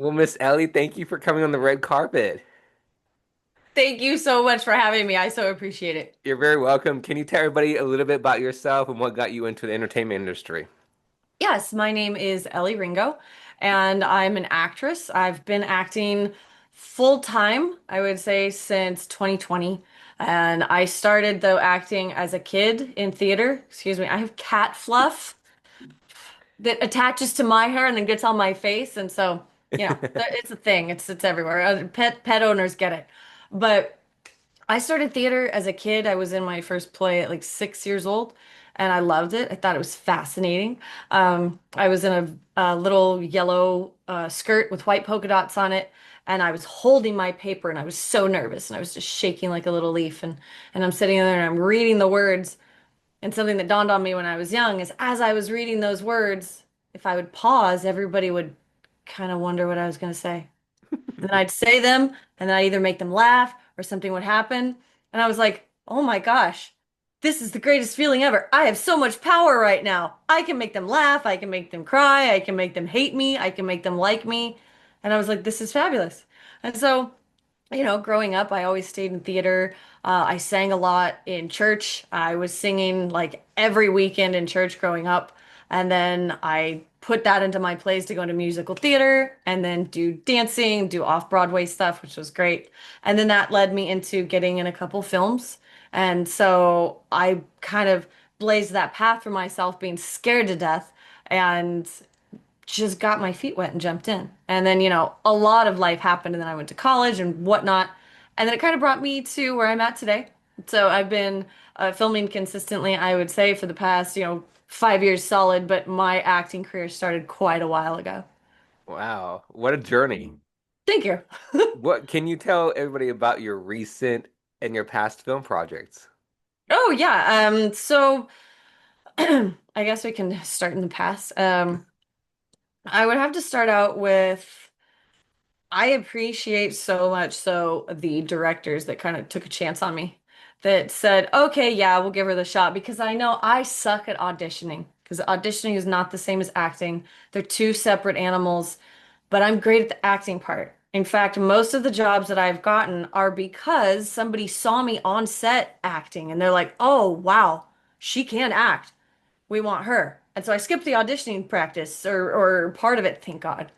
Well, Miss Ellie, thank you for coming on the red carpet. Thank you so much for having me. I so appreciate it. You're very welcome. Can you tell everybody a little bit about yourself and what got you into the entertainment industry? Yes, my name is Ellie Ringo, and I'm an actress. I've been acting full time, I would say, since 2020. And I started, though, acting as a kid in theater. Excuse me, I have cat fluff that attaches to my hair and then gets on my face. And so, it's a thing. It's everywhere. Pet owners get it. But I started theater as a kid. I was in my first play at like 6 years old, and I loved it. I thought it was fascinating. I was in a little yellow skirt with white polka dots on it, and I was holding my paper, and I was so nervous, and I was just shaking like a little leaf, and I'm sitting there and I'm reading the words. And something that dawned on me when I was young is as I was reading those words, if I would pause, everybody would kind of wonder what I was going to say. And then I'd say them, and then I'd either make them laugh or something would happen. And I was like, oh my gosh, this is the greatest feeling ever. I have so much power right now. I can make them laugh. I can make them cry. I can make them hate me. I can make them like me. And I was like, this is fabulous. And so, growing up, I always stayed in theater. I sang a lot in church. I was singing like every weekend in church growing up. And then I put that into my plays to go into musical theater and then do dancing, do off-Broadway stuff, which was great. And then that led me into getting in a couple films. And so I kind of blazed that path for myself, being scared to death. And just got my feet wet and jumped in. And then, a lot of life happened, and then I went to college and whatnot. And then it kind of brought me to where I'm at today. So I've been filming consistently, I would say, for the past, 5 years solid, but my acting career started quite a while ago. Wow, what a journey. Thank you. What can you tell everybody about your recent and your past film projects? Oh, yeah. So I guess we can start in the past. I would have to start out with I appreciate so much so the directors that kind of took a chance on me that said, okay, yeah, we'll give her the shot because I know I suck at auditioning because auditioning is not the same as acting. They're two separate animals, but I'm great at the acting part. In fact, most of the jobs that I've gotten are because somebody saw me on set acting and they're like, oh, wow, she can act. We want her. And so I skipped the auditioning practice or part of it, thank God.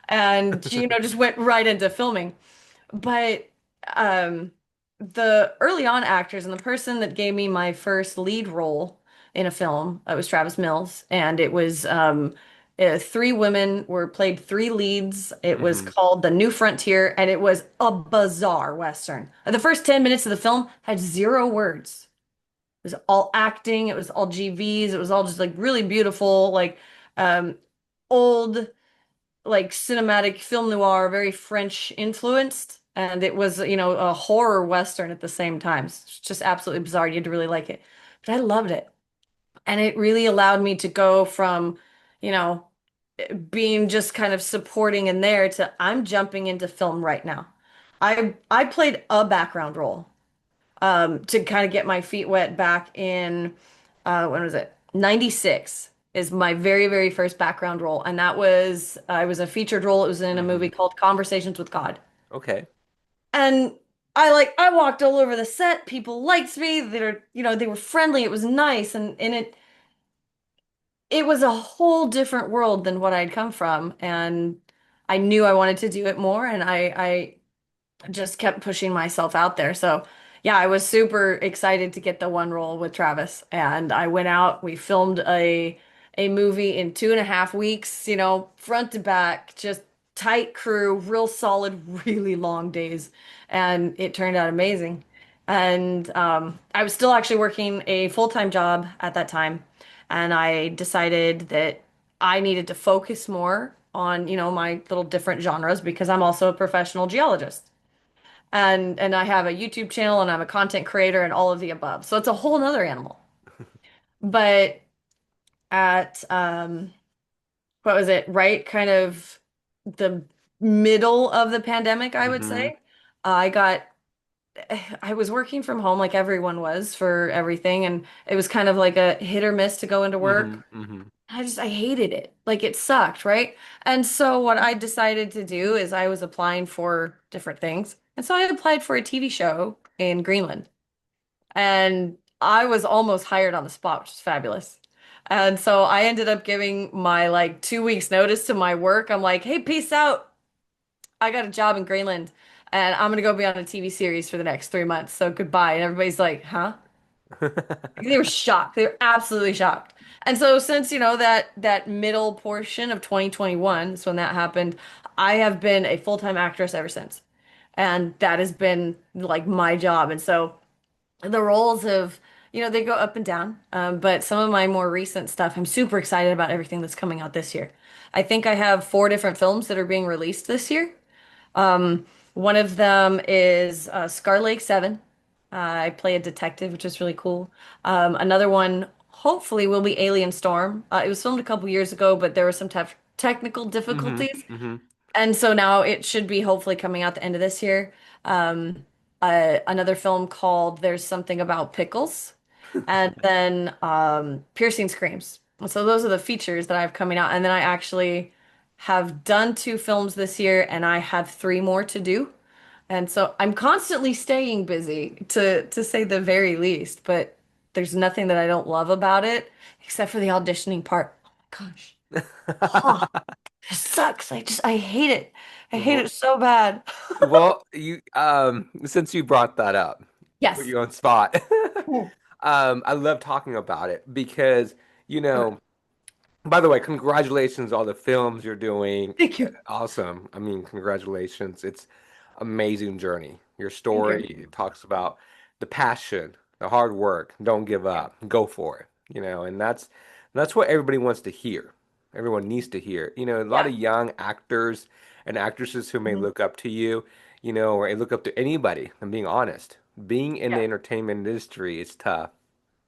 And, just went right into filming. But um, the early on actors and the person that gave me my first lead role in a film, it was Travis Mills. And it was three women were played three leads. It was Hmm. called The New Frontier, and it was a bizarre Western. The first 10 minutes of the film had zero words. It was all acting, it was all GVs, it was all just like really beautiful, like um old like cinematic film noir, very French influenced. And it was, a horror Western at the same time. It's just absolutely bizarre. You had to really like it. But I loved it. And it really allowed me to go from, you know, being just kind of supporting in there to I'm jumping into film right now. I played a background role to kind of get my feet wet back in when was it? 96 is my very, very first background role. And that was I was a featured role. It was in a movie Hmm. called Conversations with God. Okay. And I walked all over the set. People liked me. They were friendly. It was nice. And it was a whole different world than what I'd come from. And I knew I wanted to do it more. And I just kept pushing myself out there. So, yeah, I was super excited to get the one role with Travis. And I went out, we filmed a movie in 2.5 weeks, front to back, just tight crew, real solid, really long days. And it turned out amazing. And I was still actually working a full-time job at that time. And I decided that I needed to focus more on, my little different genres because I'm also a professional geologist and I have a YouTube channel and I'm a content creator and all of the above. So it's a whole nother animal. But at what was it? Right kind of the middle of the pandemic, I would Hmm. say. I got I was working from home like everyone was for everything and it was kind of like a hit or miss to go into Hmm. work. Hmm. I hated it. Like it sucked, right? And so what I decided to do is I was applying for different things. And so I applied for a TV show in Greenland. And I was almost hired on the spot, which is fabulous. And so I ended up giving my like 2 weeks notice to my work. I'm like, hey, peace out. I got a job in Greenland and I'm gonna go be on a TV series for the next 3 months. So goodbye. And everybody's like, huh? They were shocked. They were absolutely shocked. And so since, that middle portion of 2021 is when that happened, I have been a full-time actress ever since. And that has been like my job. And so the roles of, they go up and down. But some of my more recent stuff, I'm super excited about everything that's coming out this year. I think I have 4 different films that are being released this year. One of them is Scar Lake 7. I play a detective, which is really cool. Another one, hopefully, will be Alien Storm. It was filmed a couple years ago, but there were some technical hmm difficulties. hmm And so now it should be hopefully coming out the end of this year. Um, another film called There's Something About Pickles. And then Piercing Screams. So those are the features that I have coming out. And then I actually have done 2 films this year and I have 3 more to do. And so I'm constantly staying busy to say the very least, but there's nothing that I don't love about it except for the auditioning part. Oh my gosh. Oh, it sucks. I hate it. I hate it so bad. Well, you since you brought that up, put Yes. you on spot. Mm. I love talking about it because, you Okay. know, by the way, congratulations on all the films you're doing. Thank you. Awesome. I mean, congratulations. It's amazing journey. Your Thank story, you. it talks about the passion, the hard work, don't give up, go for it, and that's what everybody wants to hear. Everyone needs to hear. A lot Yeah. of young actors and actresses who may Mhm. look up to you, or look up to anybody, I'm being honest. Being in the Yeah. entertainment industry is tough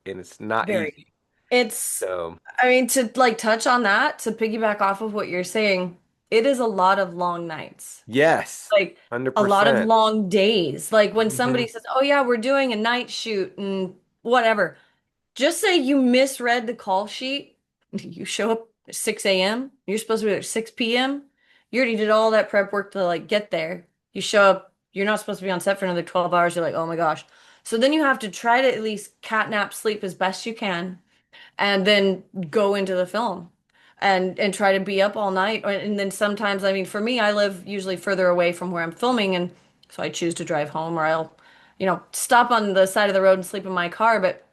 and it's not Very. easy. It's, So, I mean, to like touch on that, to piggyback off of what you're saying, it is a lot of long nights. yes, Like a lot of 100%. long days. Like when hmm somebody says, "Oh yeah, we're doing a night shoot and whatever." Just say you misread the call sheet. You show up at 6 a.m. You're supposed to be there at 6 p.m. You already did all that prep work to like get there. You show up, you're not supposed to be on set for another 12 hours. You're like, "Oh my gosh." So then you have to try to at least catnap sleep as best you can and then go into the film and try to be up all night. And then sometimes, I mean, for me, I live usually further away from where I'm filming, and so I choose to drive home or I'll, stop on the side of the road and sleep in my car. But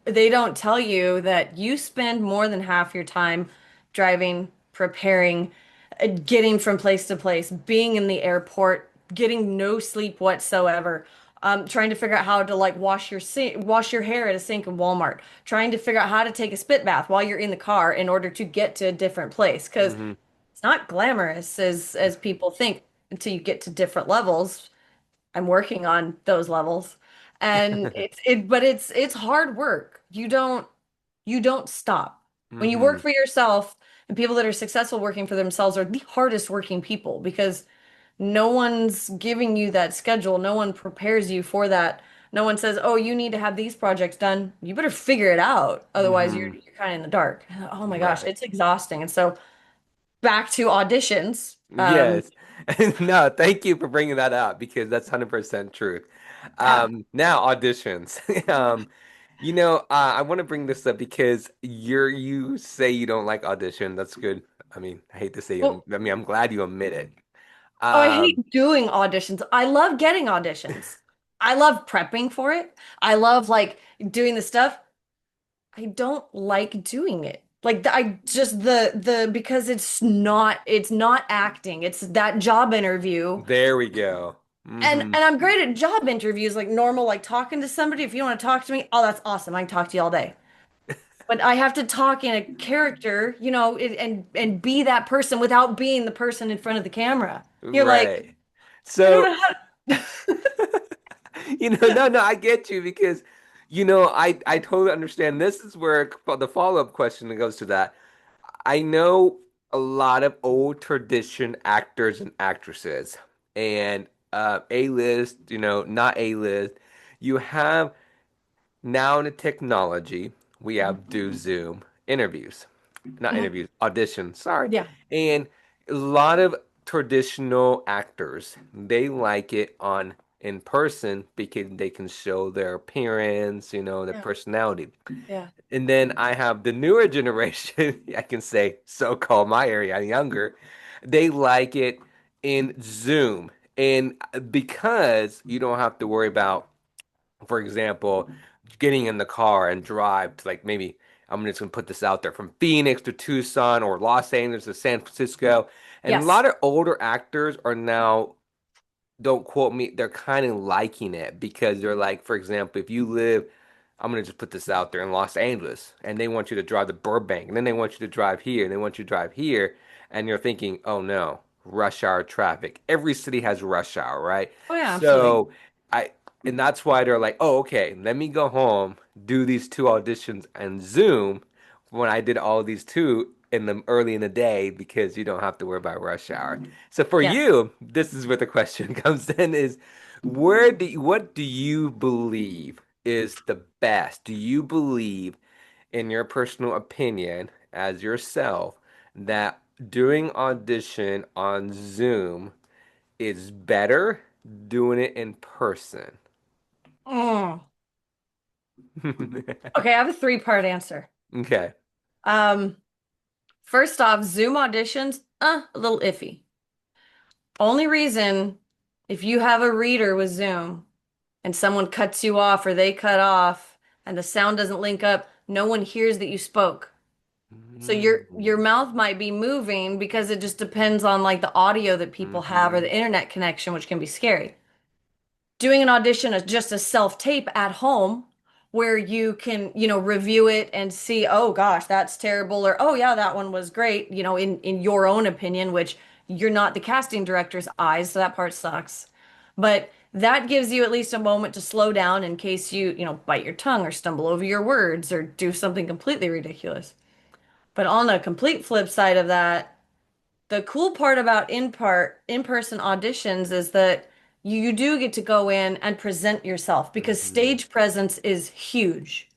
they don't tell you that you spend more than half your time driving, preparing, getting from place to place, being in the airport, getting no sleep whatsoever, trying to figure out how to like wash your hair at a sink in Walmart, trying to figure out how to take a spit bath while you're in the car in order to get to a different place. Because hmm it's not glamorous as people think until you get to different levels. I'm working on those levels. And but it's hard work. You don't stop. When you work hmm for yourself, and people that are successful working for themselves are the hardest working people because no one's giving you that schedule. No one prepares you for that. No one says, "Oh, you need to have these projects done." You better figure it out. Otherwise, you're hmm you're kind of in the dark. Oh my gosh, Right. it's exhausting. And so back to auditions. Yes. No, thank you for bringing that up because that's 100% truth. Yeah. Now auditions. I want to bring this up because you say you don't like audition. That's good. I mean, I hate to say Well, I mean, I'm glad you admit it. oh, I Um, hate doing auditions. I love getting auditions. I love prepping for it. I love like doing the stuff. I don't like doing it. Like I just the because it's not acting. It's that job interview. there we go. And I'm great at job interviews, like normal, like talking to somebody. If you want to talk to me, oh, that's awesome. I can talk to you all day. But I have to talk in a character, and be that person without being the person in front of the camera. You're like, Right. I don't So, know how. no, I get you because, I totally understand. This is where the follow-up question that goes to that. I know a lot of old tradition actors and actresses, and A-list, not A-list. You have now in the technology, we have do Zoom, interviews, not Mhm. interviews, auditions, sorry. Yeah. And a lot of traditional actors, they like it on in person because they can show their appearance, their Yeah. personality. Yeah. And then I have the newer generation, I can say so-called my area, younger, they like it in Zoom. And because you don't have to worry about, for example, getting in the car and drive to like maybe I'm just gonna put this out there from Phoenix to Tucson or Los Angeles to San Francisco. And a Yes. lot of older actors are now, don't quote me, they're kind of liking it because they're like, for example, if you live, I'm gonna just put this out there in Los Angeles, and they want you to drive to Burbank, and then they want you to drive here, and they want you to drive here, and you're thinking, oh no, rush hour traffic. Every city has rush hour, right? Oh yeah, absolutely. So I, and that's why they're like, oh, okay, let me go home, do these two auditions and Zoom when I did all these two in the early in the day because you don't have to worry about rush hour. So for Yes. you, this is where the question comes in is what do you believe is the best? Do you believe in your personal opinion as yourself that doing audition on Zoom is better doing it in person? Mm. Okay, I have a three-part answer. Okay. Um, First off, Zoom auditions, a little iffy. Only reason, if you have a reader with Zoom and someone cuts you off or they cut off and the sound doesn't link up, no one hears that you spoke. So your Mm-hmm. mouth might be moving because it just depends on like the audio that people have or Mm-hmm. the internet connection, which can be scary. Doing an audition as just a self-tape at home where you can, review it and see, oh gosh, that's terrible, or oh yeah, that one was great, in your own opinion, which you're not the casting director's eyes, so that part sucks. But that gives you at least a moment to slow down in case you bite your tongue or stumble over your words or do something completely ridiculous. But on the complete flip side of that, the cool part about in-person auditions is that you do get to go in and present yourself because Mm-hmm. stage presence is huge.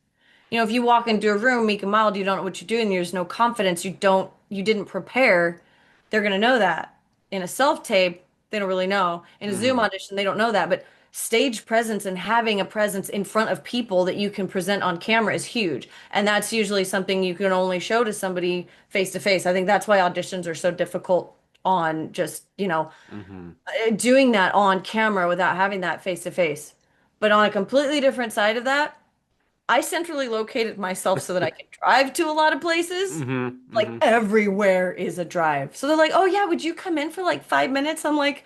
If you walk into a room meek and mild, you don't know what you're doing, there's no confidence, you didn't prepare, they're gonna know that. In a self-tape, they don't really know. In a Zoom Mm-hmm. audition, they don't know that. But stage presence and having a presence in front of people that you can present on camera is huge. And that's usually something you can only show to somebody face to face. I think that's why auditions are so difficult on just, Mm-hmm. doing that on camera without having that face to face. But on a completely different side of that, I centrally located myself so that I can drive to a lot of places. Mm-hmm. Like Mm-hmm. everywhere is a drive. So they're like, "Oh yeah, would you come in for like 5 minutes?" I'm like,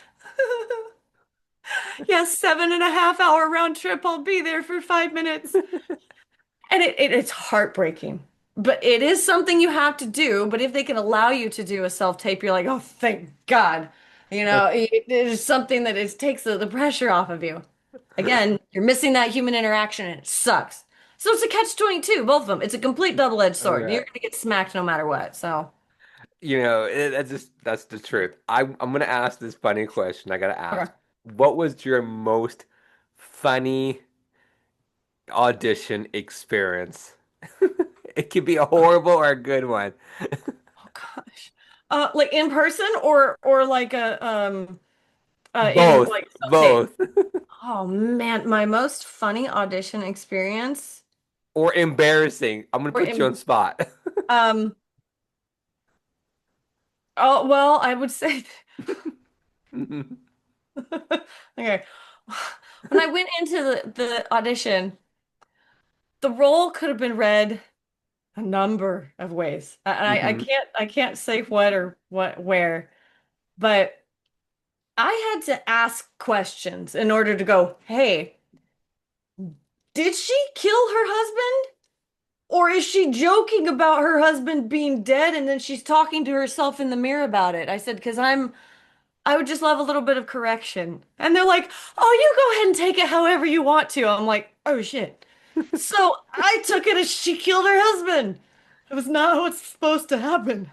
"Yeah, 7.5 hour round trip. I'll be there for 5 minutes." And it's heartbreaking. But it is something you have to do. But if they can allow you to do a self-tape, you're like, "Oh, thank God." It is something that takes the pressure off of you. Again, you're missing that human interaction and it sucks. So it's a catch-22, both of them. It's a complete double-edged sword. You're Okay. gonna get smacked no matter what. So, That's the truth. I'm gonna ask this funny question. I gotta okay. ask, what was your most funny audition experience? It could be a horrible or a good one. Oh gosh. Like in person or like a in Both, like self-tape. both, Oh man, my most funny audition experience or embarrassing. I'm gonna or put you on in spot. um oh well, I would say okay. When I went into the audition, the role could have been read a number of ways. I Hmm. can't say what or what where, but I had to ask questions in order to go, hey, did she kill her husband? Or is she joking about her husband being dead and then she's talking to herself in the mirror about it? I said, because I would just love a little bit of correction. And they're like, oh, you go ahead and take it however you want to. I'm like, oh shit. So I took it as she killed her husband. It was not what's supposed to happen.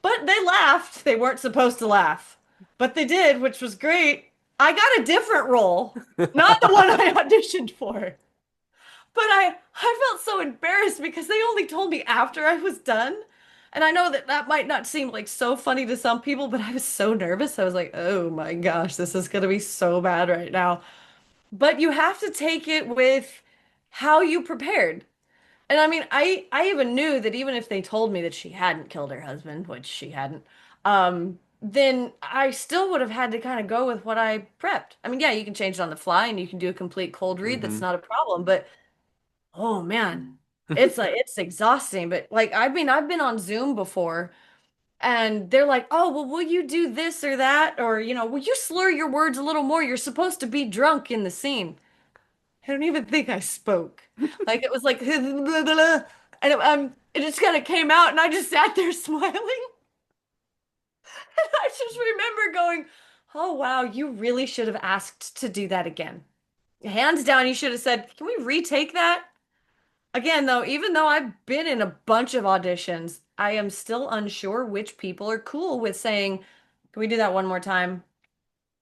But they laughed. They weren't supposed to laugh. But they did, which was great. I got a different role, not the one I auditioned for. But I felt so embarrassed because they only told me after I was done. And I know that that might not seem like so funny to some people, but I was so nervous. I was like, "Oh my gosh, this is gonna be so bad right now." But you have to take it with how you prepared. And I mean, I even knew that even if they told me that she hadn't killed her husband, which she hadn't, then I still would have had to kind of go with what I prepped. I mean, yeah, you can change it on the fly and you can do a complete cold read. That's Hmm. not a problem. But oh man, it's like it's exhausting. But like, I mean, I've been on Zoom before and they're like, "Oh, well, will you do this or that? Or, will you slur your words a little more? You're supposed to be drunk in the scene." I don't even think I spoke. Like it was like, and it just kind of came out, and I just sat there smiling. And I just remember going, "Oh wow, you really should have asked to do that again. Hands down, you should have said, can we retake that?" Again, though, even though I've been in a bunch of auditions, I am still unsure which people are cool with saying, "Can we do that one more time?"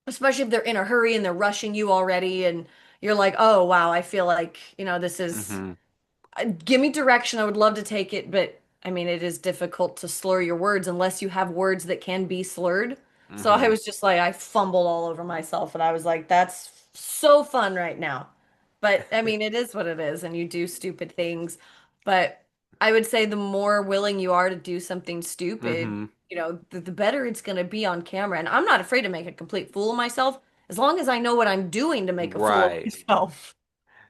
Especially if they're in a hurry and they're rushing you already, and you're like, "Oh wow, I feel like, this is." Hmm. Give me direction. I would love to take it, but I mean, it is difficult to slur your words unless you have words that can be slurred. So I Hmm. was just like, I fumbled all over myself, and I was like, that's so fun right now. But I mean, it is what it is, and you do stupid things. But I would say the more willing you are to do something stupid, Hmm. the better it's going to be on camera. And I'm not afraid to make a complete fool of myself as long as I know what I'm doing to make a fool of Right. myself,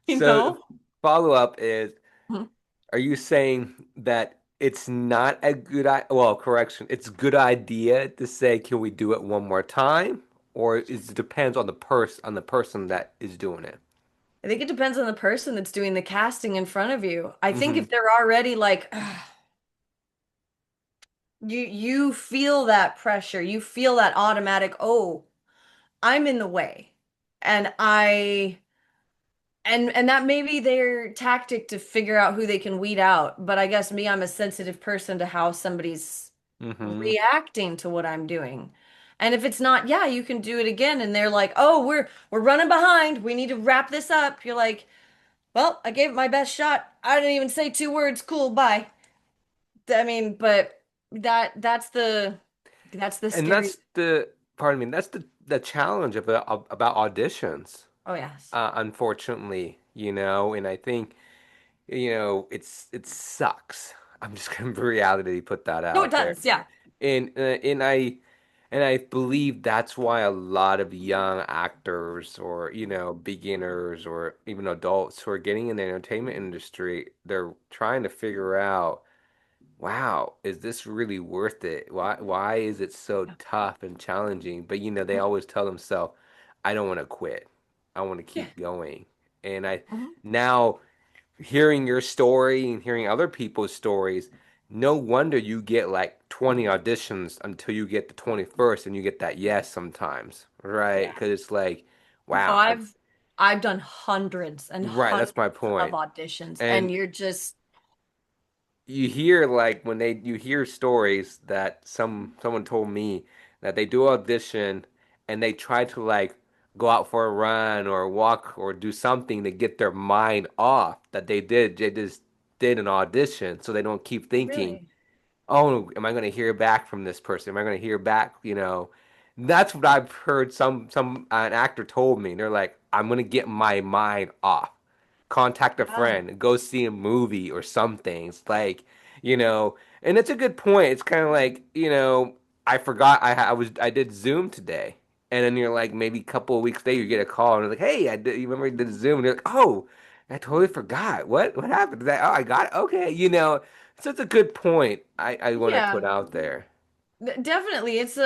you So know? follow up is, Mhm. are you saying that it's not a good well, correction, it's a good idea to say, can we do it one more time? Or it depends on the person that is doing it. I think it depends on the person that's doing the casting in front of you. I think Hmm. if they're already like you feel that pressure, you feel that automatic, "Oh, I'm in the way." And and that may be their tactic to figure out who they can weed out. But I guess me, I'm a sensitive person to how somebody's Hmm. reacting to what I'm doing. And if it's not, yeah, you can do it again. And they're like, "Oh, we're running behind. We need to wrap this up." You're like, "Well, I gave it my best shot. I didn't even say two words. Cool, bye." I mean, but that's the And scary. pardon me, that's the challenge about auditions. Oh yes. Unfortunately, and I think, it sucks. I'm just gonna reality put that No, it out there. does. Yeah. And I believe that's why a lot of young actors, or beginners, or even adults who are getting in the entertainment industry, they're trying to figure out, wow, is this really worth it? Why is it so tough and challenging? But they always tell themselves, I don't want to quit. I want to Yeah. keep going. And I Mhm. now, hearing your story and hearing other people's stories, no wonder you get like 20 auditions until you get the 21st and you get that yes sometimes, right? Yeah. Because it's like, Oh, wow, I've done hundreds and right, that's hundreds my of point. auditions, and And you're just you hear, like, you hear stories that someone told me that they do audition and they try to, like, go out for a run or walk or do something to get their mind off that they just did an audition, so they don't keep thinking, really. oh, am I going to hear back from this person? Am I going to hear back? That's what I've heard. Some an actor told me. They're like, I'm going to get my mind off. Contact a Wow. friend, go see a movie or something. It's like, you know, and it's a good point. It's kind of like, I forgot I did Zoom today. And then you're like, maybe a couple of weeks later, you get a call and they're like, hey, you remember I did Zoom? And you're like, oh, I totally forgot. What happened? Oh, I got it. Okay, so it's a good point I want to put Yeah, out there. definitely. It's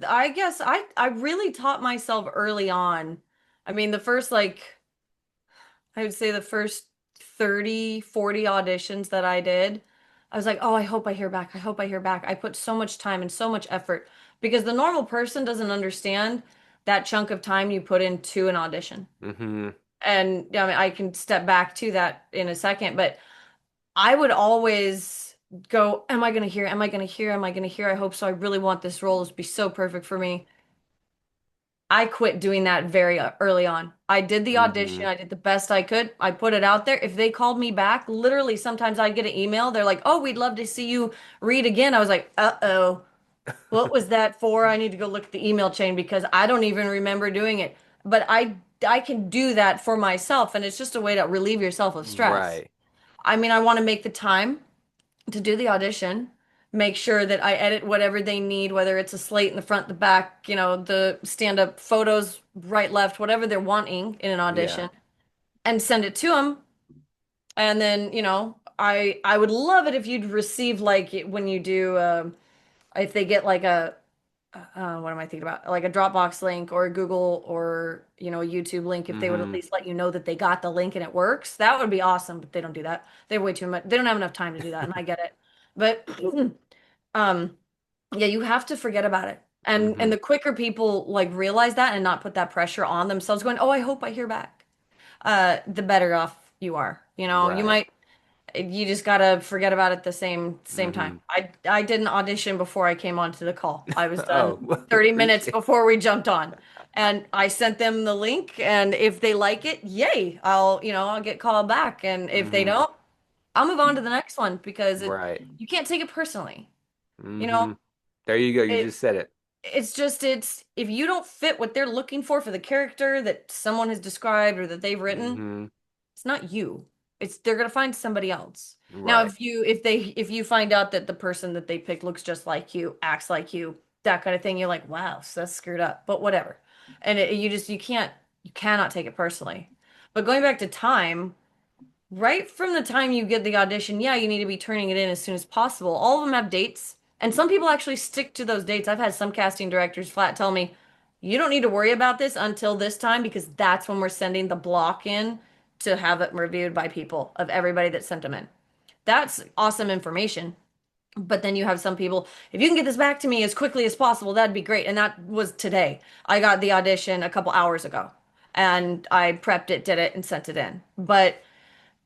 I guess I really taught myself early on. I mean, the first like I would say the first 30, 40 auditions that I did, I was like, "Oh, I hope I hear back. I hope I hear back." I put so much time and so much effort because the normal person doesn't understand that chunk of time you put into an audition. Mm-hmm. And I mean, I can step back to that in a second, but I would always go, "Am I going to hear? Am I going to hear? Am I going to hear? I hope so. I really want this role to be so perfect for me." I quit doing that very early on. I did the audition, Hmm. I did the best I could. I put it out there. If they called me back, literally sometimes I'd get an email. They're like, "Oh, we'd love to see you read again." I was like, "Uh-oh. What was that for? I need to go look at the email chain because I don't even remember doing it." But I can do that for myself, and it's just a way to relieve yourself of stress. Right. I mean, I want to make the time to do the audition, make sure that I edit whatever they need, whether it's a slate in the front, the back, the stand-up photos, right, left, whatever they're wanting in an Yeah. audition, and send it to them. And then, I would love it if you'd receive like when you do, if they get like what am I thinking about? Like a Dropbox link or a Google or, a YouTube link, if they would at Hmm. least let you know that they got the link and it works, that would be awesome. But they don't do that. They have way too much. They don't have enough time to do that, and I get it. But um, yeah, you have to forget about it. And Hmm. the quicker people like realize that and not put that pressure on themselves, going, "Oh, I hope I hear back," the better off you are. Right. You just gotta forget about it the same time. Hmm. I did an audition before I came onto the call. I was done Oh, well, 30 minutes appreciate. before we jumped on. And I sent them the link, and if they like it, yay, I'll get called back. And if they Hmm. don't, I'll move on to the next one because Right. you can't take it personally. You know, Hmm. There you go. You it just said it. it's if you don't fit what they're looking for the character that someone has described or that they've written, Hmm. it's not you. It's they're gonna find somebody else. Now, Right. if you find out that the person that they picked looks just like you, acts like you, that kind of thing, you're like, wow, so that's screwed up. But whatever. And you cannot take it personally. But going back to time, right from the time you get the audition, yeah, you need to be turning it in as soon as possible. All of them have dates, and some people actually stick to those dates. I've had some casting directors flat tell me, you don't need to worry about this until this time because that's when we're sending the block in to have it reviewed by people of everybody that sent them in. That's awesome information. But then you have some people, if you can get this back to me as quickly as possible, that'd be great. And that was today. I got the audition a couple hours ago and I prepped it, did it, and sent it in. But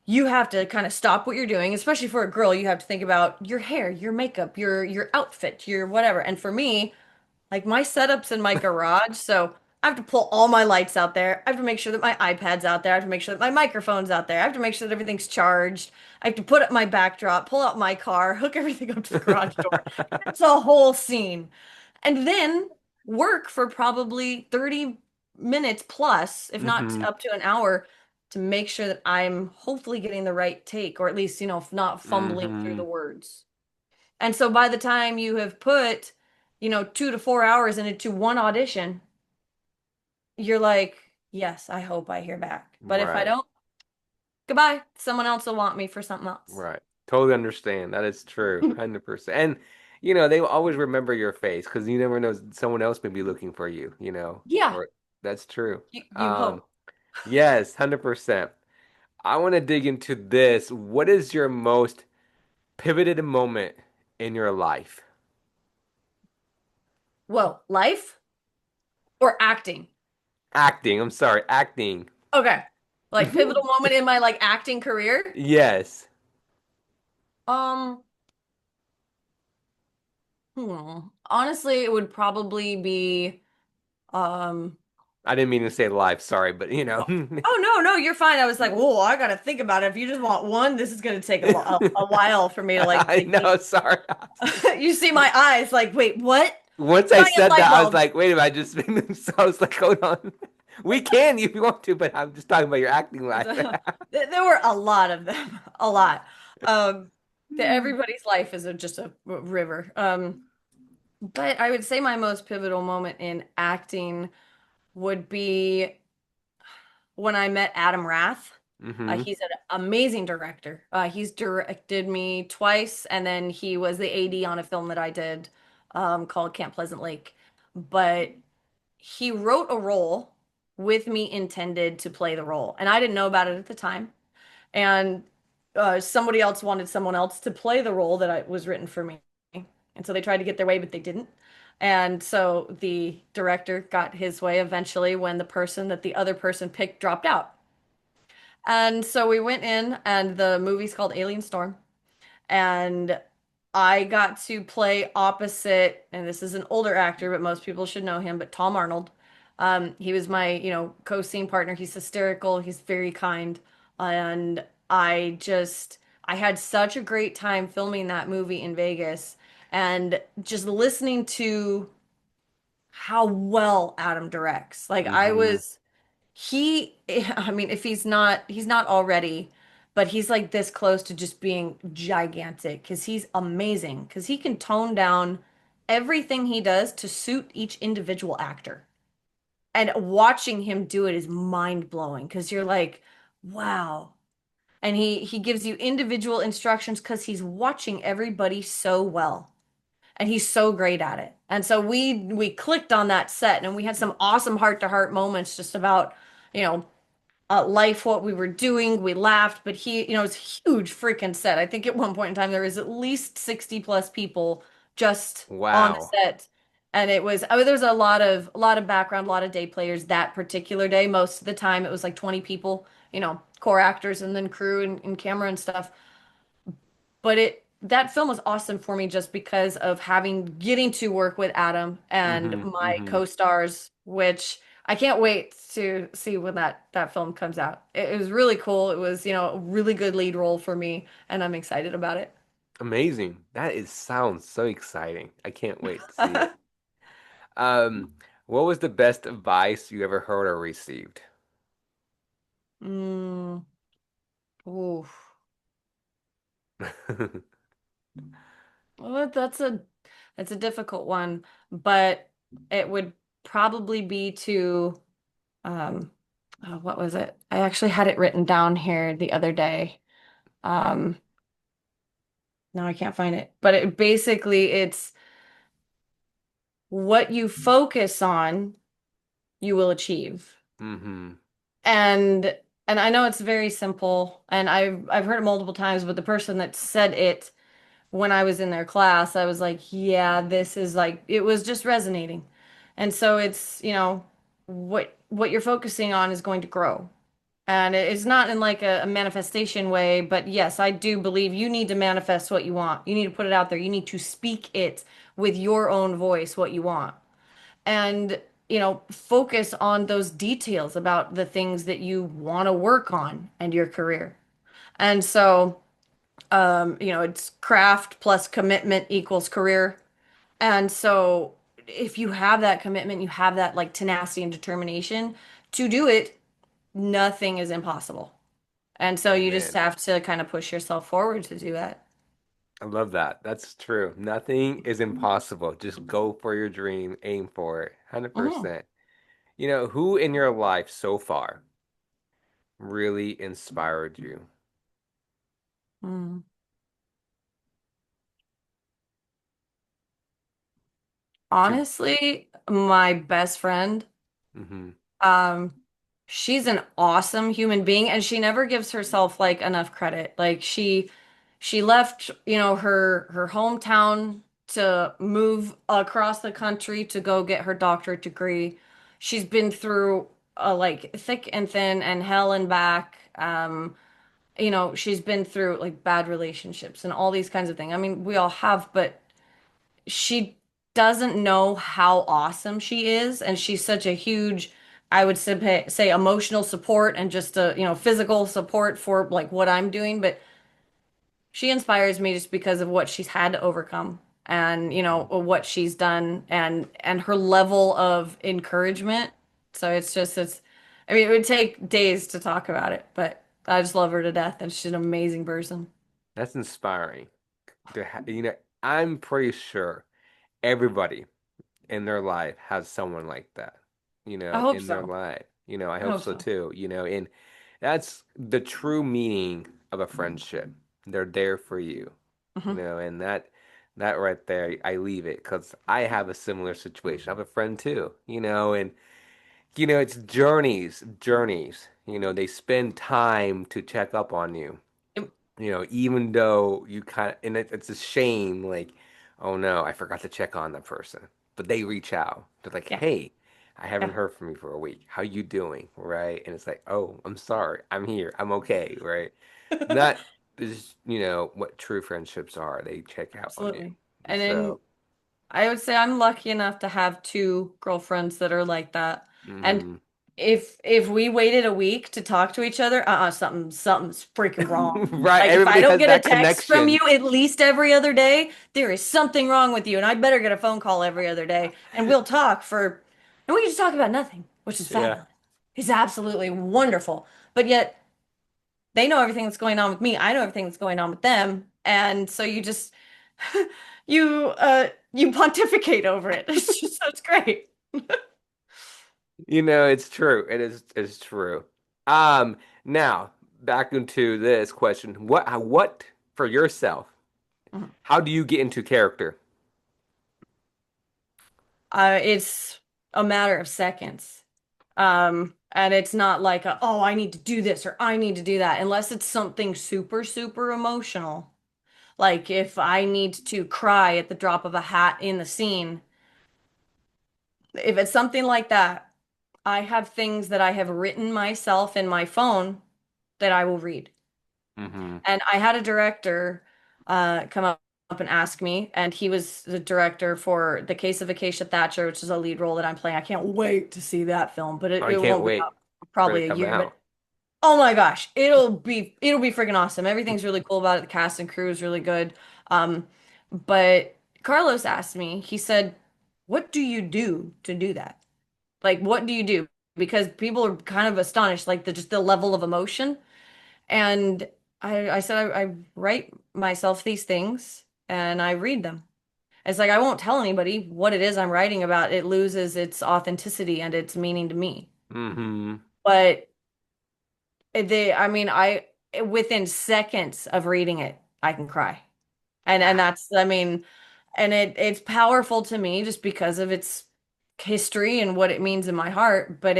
you have to kind of stop what you're doing, especially for a girl. You have to think about your hair, your makeup, your outfit, your whatever. And for me, like my setup's in my garage, so I have to pull all my lights out there. I have to make sure that my iPad's out there. I have to make sure that my microphone's out there. I have to make sure that everything's charged. I have to put up my backdrop, pull out my car, hook everything up to the garage door. It's a whole scene. And then work for probably 30 minutes plus, if not Hmm. up to an hour, to make sure that I'm hopefully getting the right take, or at least, not fumbling through the Hmm. words. And so by the time you have put, 2 to 4 hours into one audition, you're like, yes, I hope I hear back. But if I Right. don't, goodbye. Someone else will want me for something else. Right. Totally understand. That is true. 100%. And, they will always remember your face because you never know someone else may be looking for you, Yeah, or that's true. you Um, hope. yes, 100%. I want to dig into this. What is your most pivoted moment in your life? Whoa, life or acting? Acting. I'm sorry, acting. Okay. Like pivotal moment in my like acting career? Yes. Um, Honestly, it would probably be um I didn't mean to say life, sorry, but oh, oh no, no, you're fine. I was like, whoa, I gotta think about it. If you just want one, this is gonna take a while for me to like I dig know, deep. sorry. You see my eyes like, wait, what? Once I Giant said light that, I was bulb. like, wait a minute, I just so I was like, hold on. We can if you want to, but I'm just talking about your acting life. There were a lot of them, a lot. Um, Everybody's life is just a river. But I would say my most pivotal moment in acting would be when I met Adam Rath. Hmm. He's an amazing director. He's directed me twice, and then he was the AD on a film that I did called Camp Pleasant Lake. But he wrote a role with me intended to play the role, and I didn't know about it at the time. And somebody else wanted someone else to play the role that I was written for me, and so they tried to get their way, but they didn't. And so the director got his way eventually when the person that the other person picked dropped out. And so we went in, and the movie's called Alien Storm. And I got to play opposite, and this is an older actor, but most people should know him, but Tom Arnold. He was my, co-scene partner. He's hysterical. He's very kind. And I had such a great time filming that movie in Vegas and just listening to how well Adam directs. Like I Mm-hmm. was I mean, if he's not already, but he's like this close to just being gigantic because he's amazing because he can tone down everything he does to suit each individual actor. And watching him do it is mind-blowing because you're like, wow. And he gives you individual instructions because he's watching everybody so well. And he's so great at it. And so we clicked on that set and we had some awesome heart-to-heart moments just about, you know, life, what we were doing. We laughed, but it's a huge freaking set. I think at one point in time there was at least 60 plus people just on the Wow. set. And there was a lot of background, a lot of day players that particular day. Most of the time it was like 20 people, core actors and then crew and camera and stuff. But that film was awesome for me just because of getting to work with Adam and Mm-hmm. my Mm-hmm. co-stars, which I can't wait to see when that film comes out. It was really cool. It was, a really good lead role for me, and I'm excited about it. Amazing. Sounds so exciting. I can't wait to see it. Um, what was the best advice you ever heard or received? Mm, oof. Well, that's a difficult one, but it would probably be to what was it? I actually had it written down here the other day. Um, now I can't find it, but it's what you focus on, you will achieve. Mm-hmm. And and I know it's very simple, and I've heard it multiple times, but the person that said it when I was in their class, I was like, yeah, this is like it was just resonating. And so it's, what you're focusing on is going to grow. And it's not in like a manifestation way, but yes, I do believe you need to manifest what you want. You need to put it out there. You need to speak it with your own voice, what you want. And, focus on those details about the things that you want to work on and your career. And so, it's craft plus commitment equals career. And so if you have that commitment, you have that like tenacity and determination to do it, nothing is impossible. And so you just Amen. have to kind of push yourself forward to do that. I love that. That's true. Nothing is impossible. Just go for your dream, aim for it. Mhm. 100%. Who in your life so far really inspired you? Mm. To Honestly, my best friend, hmm um, she's an awesome human being and she never gives herself like enough credit. Like she left, her hometown to move across the country to go get her doctorate degree. She's been through like thick and thin and hell and back. She's been through like bad relationships and all these kinds of things. I mean, we all have, but she doesn't know how awesome she is, and she's such a huge, I would say emotional support and just physical support for like what I'm doing, but she inspires me just because of what she's had to overcome and what she's done and her level of encouragement. So it's I mean, it would take days to talk about it, but I just love her to death and she's an amazing person. That's inspiring. I'm pretty sure everybody in their life has someone like that, I hope in their so. life. I I hope hope so so. too, and that's the true meaning of a friendship. They're there for you, Hmm. and that right there, I leave it because I have a similar situation. I have a friend too, and it's journeys, journeys. They spend time to check up on you, even though you kind of, and it's a shame, like, oh no, I forgot to check on that person. But they reach out. They're like, Yeah. hey, I haven't Yeah. heard from you for a week. How you doing? Right? And it's like, oh, I'm sorry. I'm here. I'm okay. Right? That is, what true friendships are. They check out on you. Absolutely. And then So, I would say I'm lucky enough to have two girlfriends that are like that. And Hmm. if we waited a week to talk to each other, something's freaking wrong. Right. Like if I Everybody don't has get a that text from you connection. at least every other day, there is something wrong with you, and I better get a phone call every other day, and we'll talk for, and we can just talk about nothing, which is Yeah. fabulous. It's absolutely wonderful. But yet they know everything that's going on with me. I know everything that's going on with them, and so you just you pontificate over it. It's just so it's great. It's true. It's true. Now back into this question. What for yourself? How do you get into character? It's a matter of seconds. And it's not like oh, I need to do this or I need to do that, unless it's something super, super emotional. Like if I need to cry at the drop of a hat in the scene, if it's something like that, I have things that I have written myself in my phone that I will read. Hmm. And I had a director come up and ask me, and he was the director for The Case of Acacia Thatcher, which is a lead role that I'm playing. I can't wait to see that film, but it, I it can't won't be wait out for for it to probably a come year. But out. oh my gosh, it'll be freaking awesome. Everything's really cool about it. The cast and crew is really good. Um, but Carlos asked me, he said, "What do you do to do that? Like, what do you do?" Because people are kind of astonished, like the just the level of emotion. And I said I write myself these things and I read them. It's like I won't tell anybody what it is I'm writing about. It loses its authenticity and its meaning to me. Hmm. But I mean, I within seconds of reading it, I can cry. And that's, I mean, and it's powerful to me just because of its history and what it means in my heart, but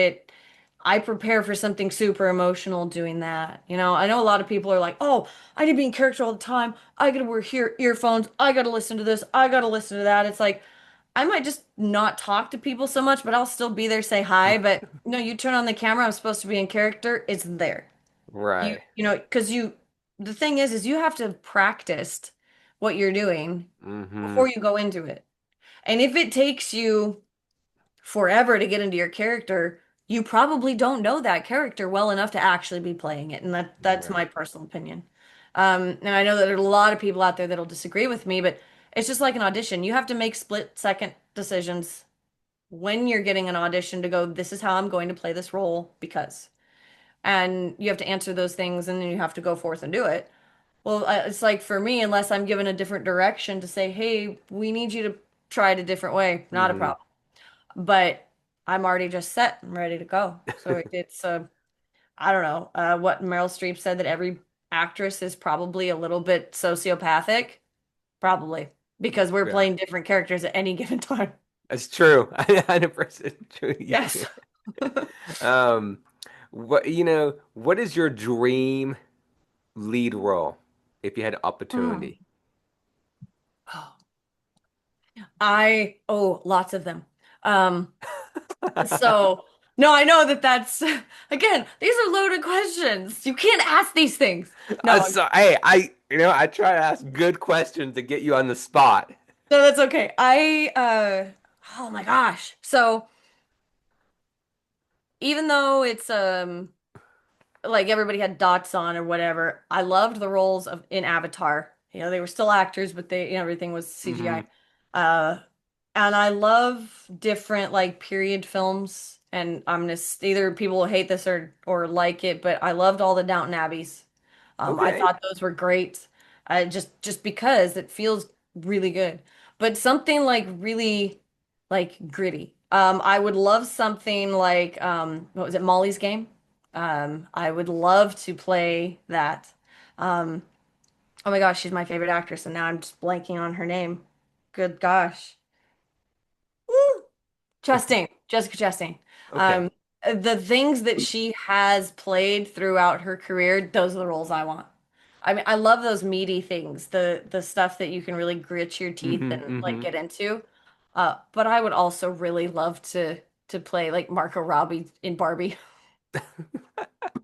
I prepare for something super emotional doing that. I know a lot of people are like, "Oh, I need to be in character all the time. I gotta wear earphones. I gotta listen to this. I gotta listen to that." It's like I might just not talk to people so much, but I'll still be there, say hi. But no, you turn on the camera, I'm supposed to be in character. It's there. You Right. you know, because the thing is you have to have practiced what you're doing Hmm. before you go into it. And if it takes you forever to get into your character, you probably don't know that character well enough to actually be playing it. And that's my Right. personal opinion. And I know that there are a lot of people out there that'll disagree with me, but it's just like an audition. You have to make split second decisions when you're getting an audition to go, this is how I'm going to play this role because. And you have to answer those things and then you have to go forth and do it. Well, it's like for me, unless I'm given a different direction to say, hey, we need you to try it a different way, not a Hmm. problem. But I'm already just set and ready to go. So it's I don't know, what Meryl Streep said that every actress is probably a little bit sociopathic, probably because we're Yeah. playing different characters at any given time. That's true. 100% true. Yes. Um, what is your dream lead role if you had Mm. opportunity? Oh, lots of them. Um, so no, I know that that's again, these are loaded questions. You can't ask these things. No, Hey, I try to ask good questions to get you on the spot. no, that's okay. Oh my gosh. So even though it's like everybody had dots on or whatever, I loved the roles of in Avatar. They were still actors, but everything was Hmm. CGI. Uh, and I love different like period films. And I'm gonna either people will hate this or like it, but I loved all the Downton Abbeys. I Okay. thought those were great, just because it feels really good. But something like really like gritty. I would love something like what was it, Molly's Game? I would love to play that. Um, oh my gosh, she's my favorite actress, and now I'm just blanking on her name. Good gosh. Woo! Jessica Chastain. Okay. Um, the things that she has played throughout her career, those are the roles I want. I mean, I love those meaty things, the stuff that you can really grit your teeth Hmm. and like Hmm. get into. But I would also really love to play like Margot Robbie in Barbie.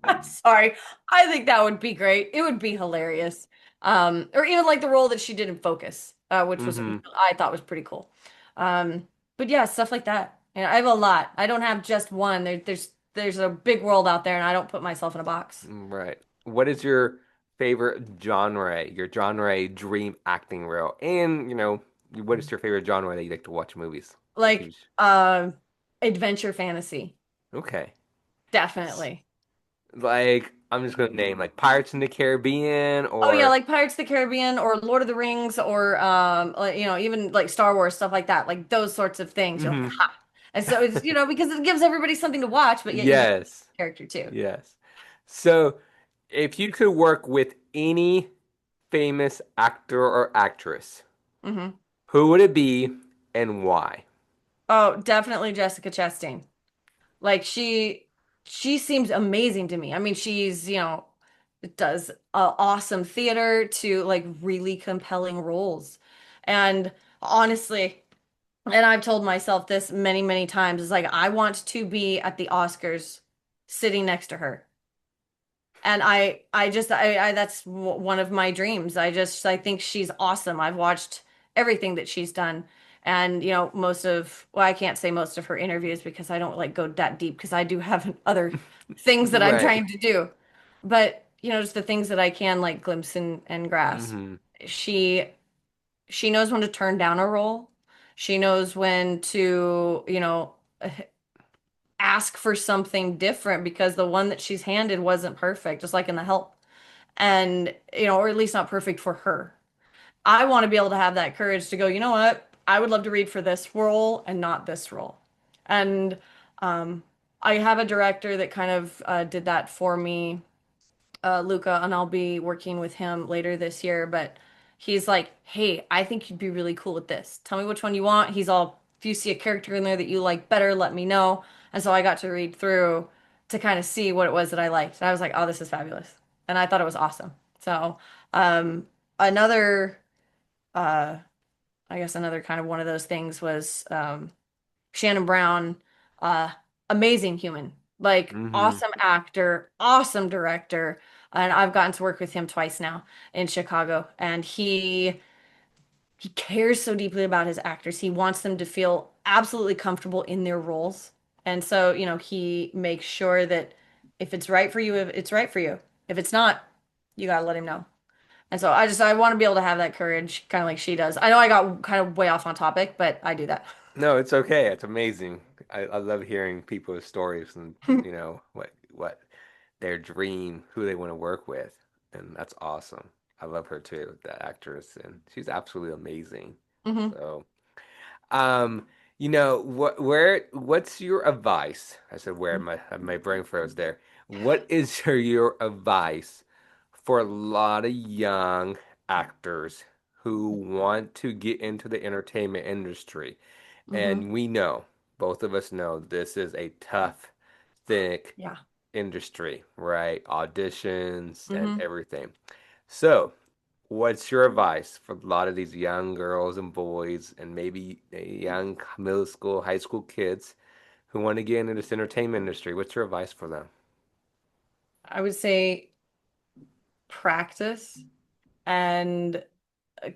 I'm sorry. I think that would be great. It would be hilarious. Or even like the role that she did in Focus, which Hmm. I thought was pretty cool. Um, but yeah, stuff like that. I have a lot. I don't have just one. There's a big world out there, and I don't put myself in a box. Right. What is your favorite genre, your genre dream acting role? And, what is your favorite genre that you like to watch movies or TV Like shows? adventure fantasy, Okay. definitely. Like, I'm just gonna name like Pirates in the Caribbean Oh yeah, or like Pirates of the Caribbean or Lord of the Rings or like, even like Star Wars stuff like that. Like those sorts of things. You're like, hmm ha. And so it's, because it gives everybody something to watch, but yet you get Yes. the character too. Yes. So, if you could work with any famous actor or actress, Hmm. who would it be and why? Oh, definitely Jessica Chastain. Like she seems amazing to me. I mean, she's, does awesome theater to like really compelling roles. And honestly, and I've told myself this many, many times, is like I want to be at the Oscars sitting next to her. And I that's one of my dreams. I think she's awesome. I've watched everything that she's done. And, well, I can't say most of her interviews because I don't like go that deep because I do have other things that I'm Right. trying to do. But, just the things that I can like glimpse and grasp. hmm She she knows when to turn down a role. She knows when to, ask for something different because the one that she's handed wasn't perfect, just like in The Help. And, or at least not perfect for her. I want to be able to have that courage to go, you know what? I would love to read for this role and not this role. And I have a director that kind of did that for me, Luca, and I'll be working with him later this year. But he's like, hey, I think you'd be really cool with this. Tell me which one you want. He's all, if you see a character in there that you like better, let me know. And so I got to read through to kind of see what it was that I liked. And I was like, oh, this is fabulous. And I thought it was awesome. So, another, uh, I guess another kind of one of those things was Shannon Brown, uh, amazing human, like hmm awesome actor, awesome director. And I've gotten to work with him twice now in Chicago, and he cares so deeply about his actors. He wants them to feel absolutely comfortable in their roles. And so, he makes sure that if it's right for you, if it's right for you. If it's not, you gotta let him know. And so I want to be able to have that courage, kind of like she does. I know I got kind of way off on topic, but I do that. No, it's okay. It's amazing. I love hearing people's stories and what their dream, who they want to work with, and that's awesome. I love her too, the actress, and she's absolutely amazing. Hmm. So, um, what's your advice? I said where my brain froze there. What is your advice for a lot of young actors who want to get into the entertainment industry? Hmm. And we know, both of us know, this is a tough, thick Yeah. industry, right? Auditions and Hmm. everything. So, what's your advice for a lot of these young girls and boys, and maybe young middle school, high school kids who want to get into this entertainment industry? What's your advice for them? I would say practice and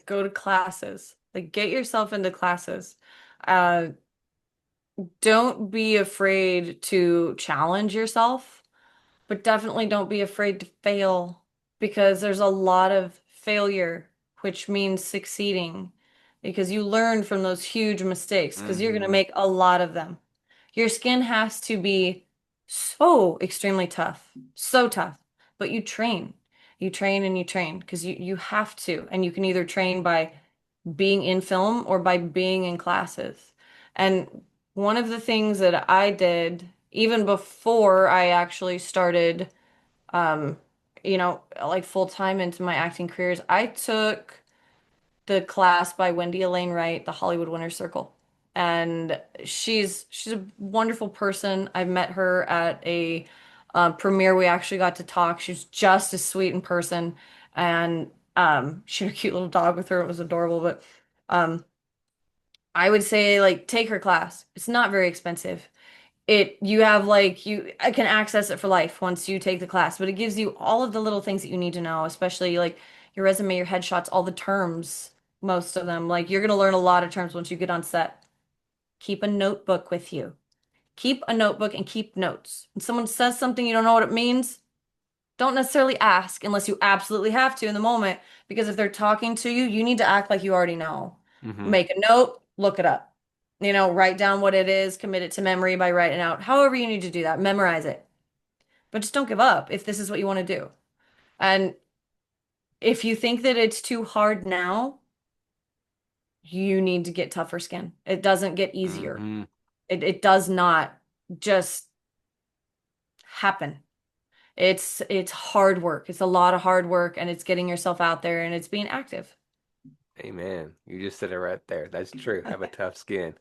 go to classes. Like get yourself into classes. Uh, don't be afraid to challenge yourself. But definitely don't be afraid to fail because there's a lot of failure, which means succeeding because you learn from those huge mistakes because you're going to hmm make a lot of them. Your skin has to be so extremely tough, so tough, but you train. You train and you train because you have to. And you can either train by being in film or by being in classes. And one of the things that I did even before I actually started um, like full time into my acting careers, I took the class by Wendy Elaine Wright, The Hollywood Winner's Circle. And she's a wonderful person. I met her at a premiere. We actually got to talk. She's just as sweet in person, and she had a cute little dog with her. It was adorable. But um, I would say like take her class. It's not very expensive. You have like you I can access it for life once you take the class, but it gives you all of the little things that you need to know, especially like your resume, your headshots, all the terms, most of them. Like you're gonna learn a lot of terms once you get on set. Keep a notebook with you. Keep a notebook and keep notes. When someone says something you don't know what it means, don't necessarily ask unless you absolutely have to in the moment, because if they're talking to you, you need to act like you already know. Hmm. Make a note, look it up. Write down what it is, commit it to memory by writing out. However you need to do that, memorize it. But just don't give up if this is what you want to do. And if you think that it's too hard now, you need to get tougher skin. It doesn't get easier. Hmm. It does not just happen. It's hard work. It's a lot of hard work, and it's getting yourself out there and it's being active. Amen. You just said it right there. That's true. Have a tough skin.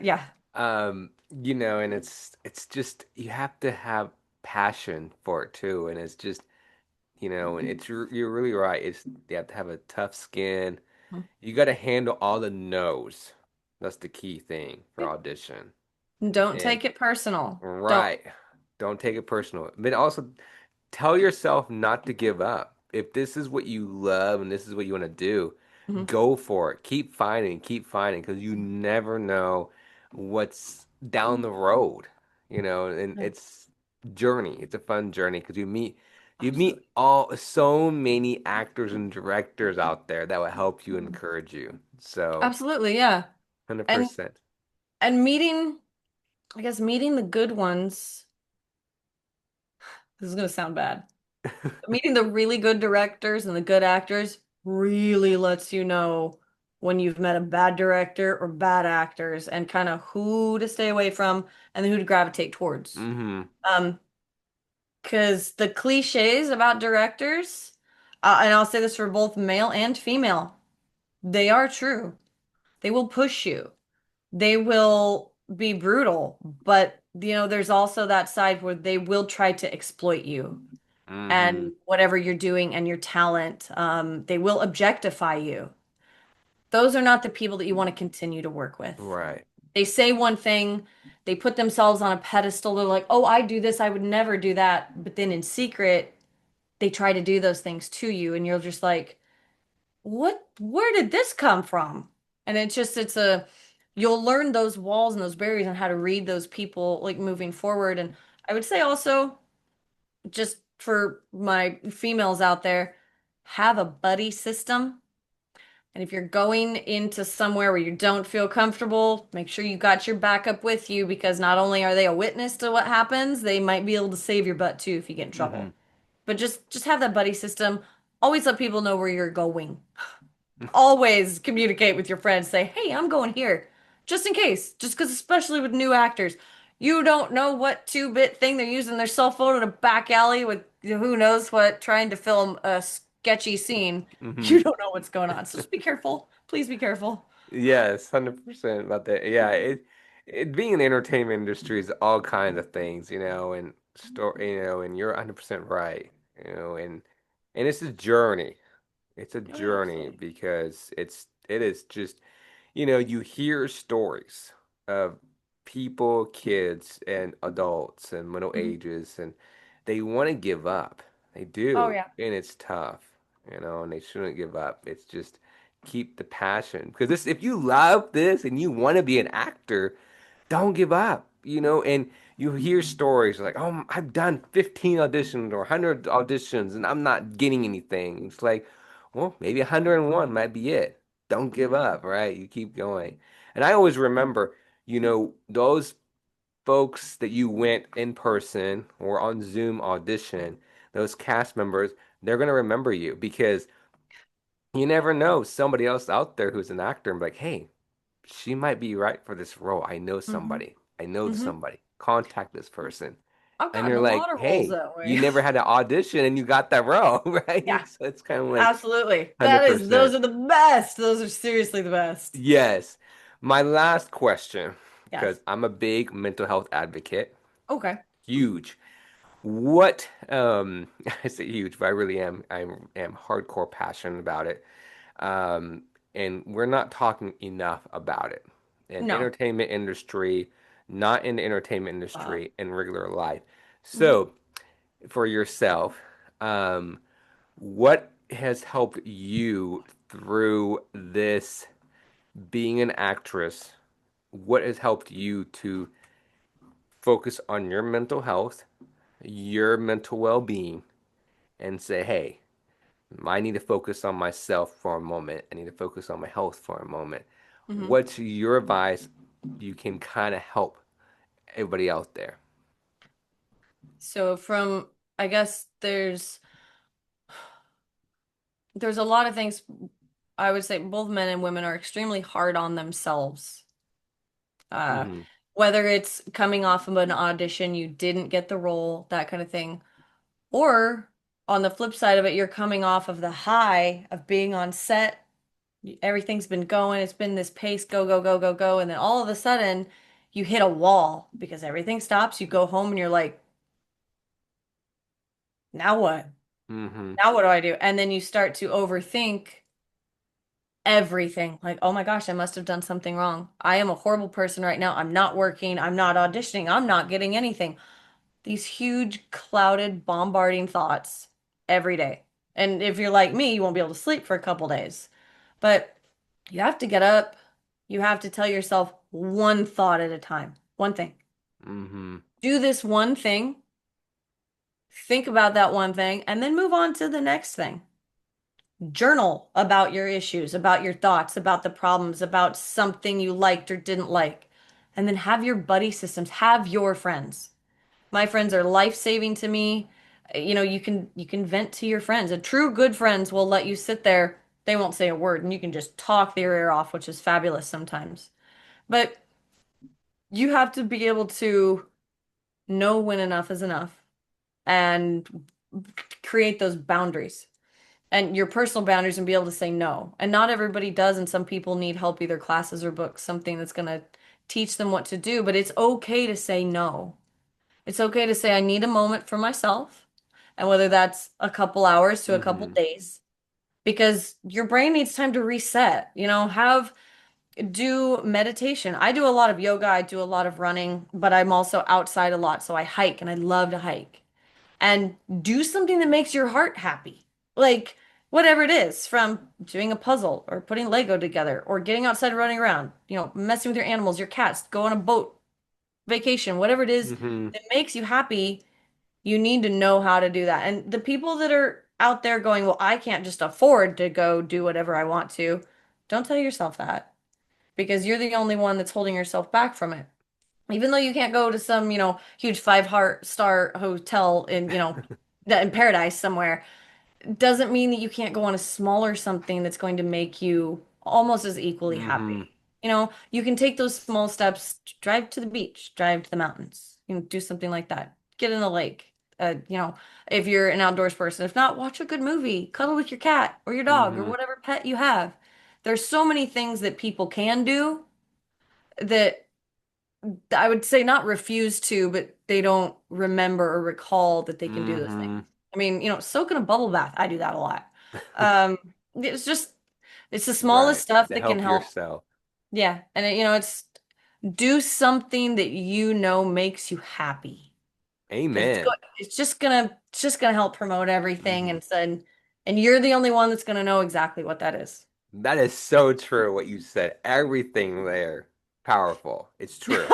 Yeah, And it's just you have to have passion for it too. And it's just, and you're really right. It's you have to have a tough skin. You got to handle all the no's. That's the key thing for audition. don't And take it personal. Don't. right, don't take it personal. But also tell yourself not to give up. If this is what you love and this is what you want to do, Mhm. go for it. Keep fighting, because you never know what's down the road, and Yeah, it's journey. It's a fun journey because you meet absolutely. all so many actors and directors out there that will help you, encourage you. So, Absolutely, yeah. And 100%. meeting, I guess meeting the good ones, this is gonna sound bad. Meeting the really good directors and the good actors really lets you know when you've met a bad director or bad actors and kind of who to stay away from and who to gravitate towards. Hmm. Um, because the cliches about directors, and I'll say this for both male and female, they are true. They will push you. They will be brutal, but there's also that side where they will try to exploit you Hmm. and whatever you're doing and your talent. They will objectify you. Those are not the people that you want to continue to work with. Right. They say one thing, they put themselves on a pedestal. They're like, oh, I do this, I would never do that. But then in secret, they try to do those things to you, and you're just like, where did this come from? And you'll learn those walls and those barriers and how to read those people like moving forward. And I would say also, just for my females out there, have a buddy system. And if you're going into somewhere where you don't feel comfortable, make sure you got your backup with you, because not only are they a witness to what happens, they might be able to save your butt too if you get in Hmm. trouble. But just have that buddy system. Always let people know where you're going. Always communicate with your friends. Say, hey, I'm going here. Just in case. Just because, especially with new actors, you don't know what two-bit thing they're using their cell phone in a back alley with who knows what, trying to film a sketchy scene. Hmm. You don't know what's going on. So just be careful. Please be careful. Yes, 100% about that. Yeah, it being in the entertainment industry is all kinds of things, and you're 100% right, and it's a journey. It's a Oh, yeah, journey absolutely. because it is just, you hear stories of people, kids and adults and middle Mhm. ages, and they want to give up. They Oh, do, yeah. and it's tough, and they shouldn't give up. It's just keep the passion, because this, if you love this and you want to be an actor, don't give up, and you hear stories like, oh, I've done 15 auditions or 100 auditions and I'm not getting anything. It's like, well, maybe 101 might be it. Don't give up, right? You keep going. And I always remember, those folks that you went in person or on Zoom audition, those cast members, they're going to remember you, because you never know, somebody else out there who's an actor and be like, hey, she might be right for this role. I know Hmm. somebody. I know Hmm. somebody. Contact this person. I've And gotten you're a like, lot of roles hey, that you way. never had an audition and you got that role, Yeah, right? So it's kind of like absolutely. Those 100%. are the best. Those are seriously the best. Yes. My last question, because Yes. I'm a big mental health advocate, Okay. huge. What, I say huge, but I really am. I am hardcore passionate about it. Um, and we're not talking enough about it in No. entertainment industry, not in the entertainment Uh, industry, in regular life. mhm. So, for yourself, um, what has helped you through this being an actress what has helped you to focus on your mental health, your mental well-being, and say, hey, I need to focus on myself for a moment. I need to focus on my health for a moment. Hmm. What's your advice you can kind of help everybody out there? So from, I guess there's a lot of things. I would say both men and women are extremely hard on themselves. Uh, Hmm. Whether it's coming off of an audition, you didn't get the role, that kind of thing. Or on the flip side of it, you're coming off of the high of being on set. Everything's been going, it's been this pace, go, go, go, go, go. And then all of a sudden, you hit a wall because everything stops. You go home and you're like, now what? Hmm. Now what do I do? And then you start to overthink everything. Like, oh my gosh, I must have done something wrong. I am a horrible person right now. I'm not working. I'm not auditioning. I'm not getting anything. These huge, clouded, bombarding thoughts every day. And if you're like me, you won't be able to sleep for a couple days. But you have to get up. You have to tell yourself one thought at a time, one thing. Hmm. Do this one thing, think about that one thing, and then move on to the next thing. Journal about your issues, about your thoughts, about the problems, about something you liked or didn't like. And then have your buddy systems, have your friends. My friends are life-saving to me. You can vent to your friends. And true good friends will let you sit there. They won't say a word, and you can just talk their ear off, which is fabulous sometimes. But you have to be able to know when enough is enough and create those boundaries and your personal boundaries and be able to say no. And not everybody does, and some people need help, either classes or books, something that's going to teach them what to do. But it's okay to say no. It's okay to say, I need a moment for myself. And whether that's a couple hours to a couple Hmm. days, because your brain needs time to reset, do meditation. I do a lot of yoga, I do a lot of running, but I'm also outside a lot. So I hike and I love to hike. And do something that makes your heart happy. Like whatever it is, from doing a puzzle or putting Lego together or getting outside and running around, messing with your animals, your cats, go on a boat, vacation, whatever it is Hmm. that makes you happy, you need to know how to do that. And the people that are out there going, well, I can't just afford to go do whatever I want to, don't tell yourself that because you're the only one that's holding yourself back from it. Even though you can't go to some, huge five-heart star hotel in paradise somewhere, doesn't mean that you can't go on a smaller something that's going to make you almost as equally Hmm. happy. You can take those small steps, drive to the beach, drive to the mountains, do something like that. Get in the lake. If you're an outdoors person. If not, watch a good movie, cuddle with your cat or your dog or Hmm. whatever pet you have. There's so many things that people can do that I would say not refuse to, but they don't remember or recall that they can do those things. Hmm. I mean, soak in a bubble bath. I do that a lot. Um, it's just, it's the smallest Right. stuff To that can help help. yourself. Yeah. And it's do something that makes you happy. Amen. It's just gonna help promote everything Hmm. and you're the only one that's gonna know exactly what that is. That is so true what you said. Everything there, powerful. It's true.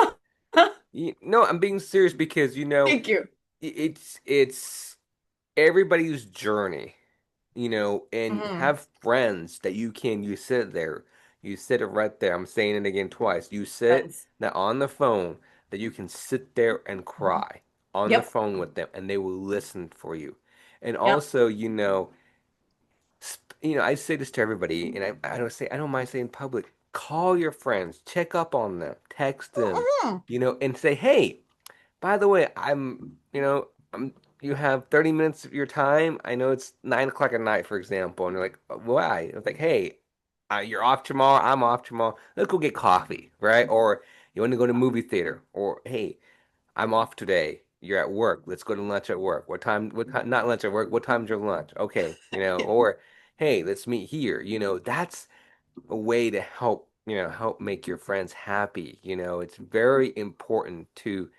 No, I'm being serious because Thank you. it's everybody's journey, and Hmm. have friends that you sit there, you sit it right there. I'm saying it again twice. You sit Friends. that on the phone that you can sit there and Mhm. cry on the Yep. phone with them and they will listen for you. And Yep. also, I say this to everybody, and I don't mind saying in public, call your friends, check up on them, text them, Mhm. and say, hey, by the way, you have 30 minutes of your time. I know it's 9 o'clock at night, for example, and you're like, why? It's like, hey, you're off tomorrow. I'm off tomorrow. Let's go get coffee, right? Or you want to go to movie theater, or hey, I'm off today. You're at work. Let's go to lunch at work. What time? What time? Not lunch at work. What time's your lunch? Okay, Yeah. or hey, let's meet here. That's a way to help make your friends happy. It's very important to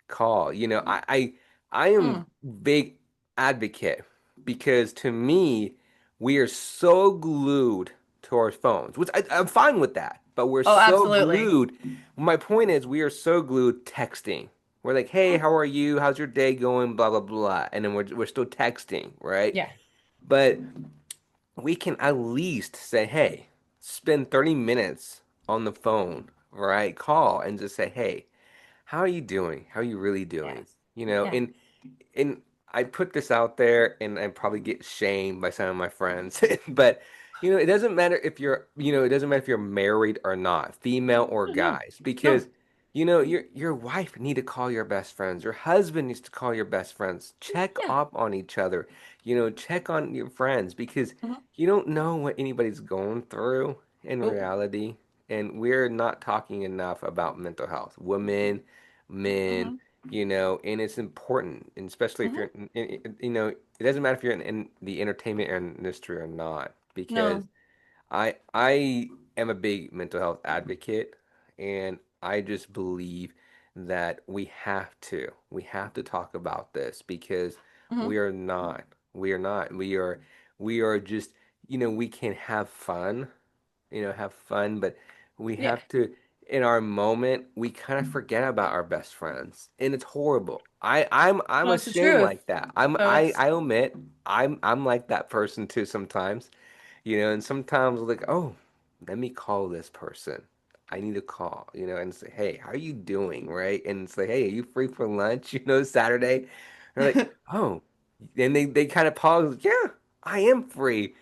call. I am Mm. big advocate because to me, we are so glued to our phones, which I'm fine with that. but we're Oh, so absolutely. glued. My point is, we are so glued texting. We're like, hey, how are you? How's your day going? Blah, blah, blah. And then we're still texting, right? Yeah. But we can at least say, hey, spend 30 minutes on the phone, right? Call and just say, hey, how are you doing? How are you really doing? Yes. You know, Yeah. and I put this out there and I probably get shamed by some of my friends, but it doesn't matter if it doesn't matter if you're married or not, female or Oh, no. guys, because No. your wife need to call your best friends, your husband needs to call your best friends, check Yeah. up on each other, check on your friends because Hmm. you don't know what anybody's going through in Oh. reality, and we're not talking enough about mental health. Women, men, Hmm. and it's important, and especially if Hmm. you're, it doesn't matter if you're in the entertainment industry or not, because No. I am a big mental health advocate, and I just believe that we have to talk about this because Hmm. we are not, we are not, we are just, we can have fun, but we Yeah. have to, in our moment, we kind of forget about our best friends, and it's horrible. I'm No, it's the ashamed truth. like that. I'm So I it's, I admit I'm like that person too sometimes, and sometimes like, oh, let me call this person. I need to call, and say, hey, how are you doing, right? And say, hey, are you free for lunch? Saturday. And they're like, oh, and they kind of pause. Yeah, I am free,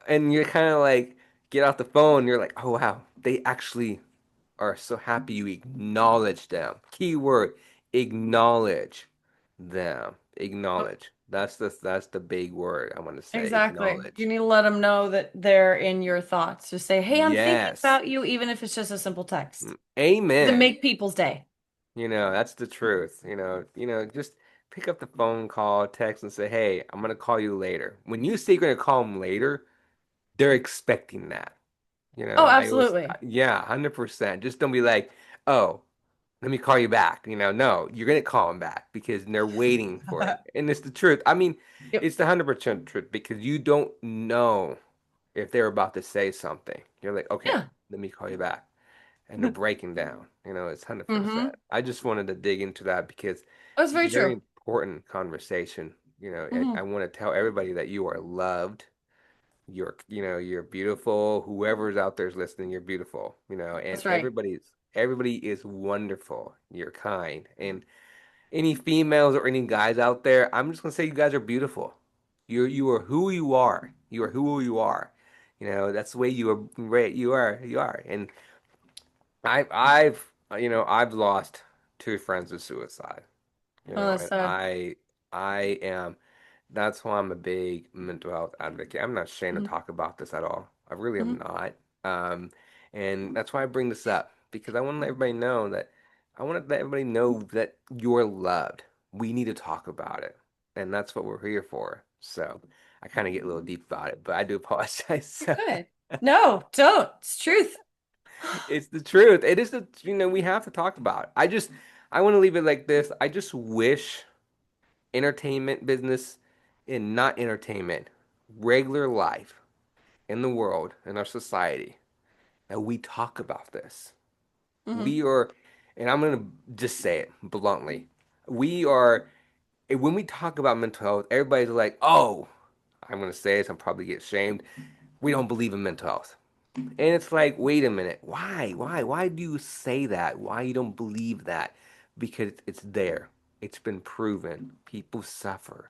and you're kind of like get off the phone. You're like, oh wow, they actually are so happy you acknowledge them. Keyword, acknowledge them. Acknowledge. That's the big word I want to say. exactly. You Acknowledge. need to let them know that they're in your thoughts. Just say, "Hey, I'm thinking Yes. about you," even if it's just a simple text. To Amen. make people's day. That's the truth. Just pick up the phone call, text, and say, hey, I'm gonna call you later. When you say you're gonna call them later, they're expecting that. Oh, I always, absolutely. yeah, 100%. Just don't be like, oh, let me call you back. No, you're gonna call them back because they're waiting for it. And it's the truth. I mean, Yep. it's the 100% truth because you don't know if they're about to say something. You're like, okay, Yeah. let me call you back. And they're breaking down. It's 100%. Mm-hmm. I just wanted to dig into that because That's it's a very very true. important conversation. I Hmm. want to tell everybody that you are loved. You're beautiful. Whoever's out there is listening, you're beautiful, and That's right. everybody is wonderful. You're kind. And any females or any guys out there, I'm just gonna say you guys are beautiful. You are who you are. You are who you are. That's the way you are. Right, you are. And I've lost two friends to suicide. Oh, that's And sad. I am. That's why I'm a big mental health advocate. I'm not ashamed to Hmm. talk about this at all. I really am Hmm. not. Um, and that's why I bring this up because I want to let everybody know that you're loved. We need to talk about it, and that's what we're here for. So I kind of get a little deep about it, but I do apologize. You're good. No, don't. It's truth. It's the truth. It is we have to talk about it. I want to leave it like this. I just wish entertainment business and not entertainment, regular life in the world, in our society, that we talk about this. Hmm. We are, and I'm going to just say it bluntly, we are, when we talk about mental health, everybody's like, oh, I'm going to say this, I'm probably get shamed. We don't believe in mental health. And it's like, wait a minute, why? Why do you say that? Why you don't believe that? Because it's there. It's been proven. People suffer.